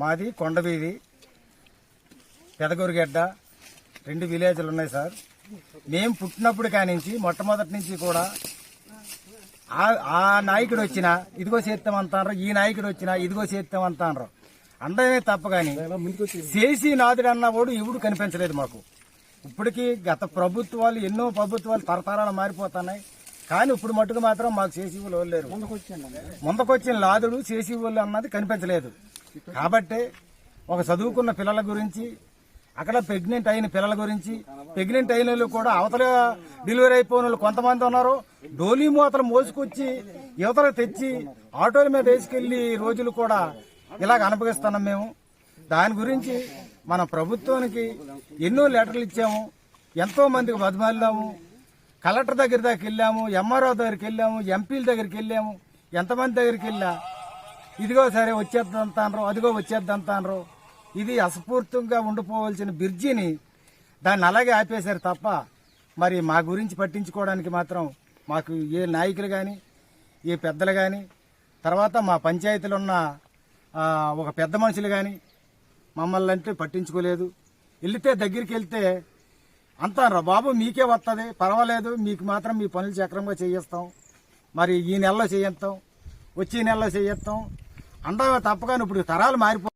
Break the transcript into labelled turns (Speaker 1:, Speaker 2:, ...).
Speaker 1: మాది కొండవీధి, పెదగూరుగడ్డ, 2 విలేజ్లు ఉన్నాయి సార్. మేము పుట్టినప్పుడు కానించి మొట్టమొదటి నుంచి కూడా ఆ నాయకుడు వచ్చినా ఇదిగో చేస్తామంటారు, ఈ నాయకుడు వచ్చినా ఇదిగో చేస్తామంటారు అందమే తప్ప కానీ చేసి నాదుడు అన్నవాడు ఎవడు కనిపించలేదు మాకు. ఇప్పటికీ గత ప్రభుత్వాలు ఎన్నో ప్రభుత్వాలు తరతరాలు మారిపోతున్నాయి, కానీ ఇప్పుడు మట్టుకు మాత్రం మాకు చేసి వాళ్ళు లేరు. ముందుకొచ్చిన లాదుడు చేసి వాళ్ళు అన్నది కనిపించలేదు. కాబట్టి ఒక చదువుకున్న పిల్లల గురించి, అక్కడ ప్రెగ్నెంట్ అయిన పిల్లల గురించి, ప్రెగ్నెంట్ అయిన వాళ్ళు కూడా అవతల డెలివరీ అయిపోయిన వాళ్ళు కొంతమంది ఉన్నారు. డోలీ మూతలు మోసుకొచ్చి యువతలు తెచ్చి ఆటోల మీద వేసుకెళ్లి రోజులు కూడా ఇలాగ అనుభవిస్తున్నాం మేము. దాని గురించి మన ప్రభుత్వానికి ఎన్నో లెటర్లు ఇచ్చాము, ఎంతో మందికి బతిమాలాము, కలెక్టర్ దగ్గర దాకా వెళ్ళాము, ఎంఆర్ఓ దగ్గరికి వెళ్ళాము, ఎంపీల దగ్గరికి వెళ్ళాము, ఎంతమంది దగ్గరికి వెళ్ళా ఇదిగో సరే వచ్చేద్దంతాన్రు, అదిగో వచ్చేద్దంతాన్రు. ఇది అస్ఫూర్తిగా ఉండిపోవాల్సిన బ్రిడ్జిని దాన్ని అలాగే ఆపేశారు తప్ప మరి మా గురించి పట్టించుకోవడానికి మాత్రం మాకు ఏ నాయకులు కానీ ఏ పెద్దలు కానీ, తర్వాత మా పంచాయతీలో ఉన్న ఒక పెద్ద మనుషులు కానీ మమ్మల్ని అంటే పట్టించుకోలేదు. వెళ్తే దగ్గరికి వెళ్తే అంటారా బాబు మీకే వస్తుంది, పర్వాలేదు, మీకు మాత్రం మీ పనులు చక్రంగా చేయిస్తాం, మరి ఈ నెలలో చేయిస్తాం, వచ్చే నెలలో చేయిస్తాం అంటావా తప్పగానే ఇప్పుడు తరాలు మారిపో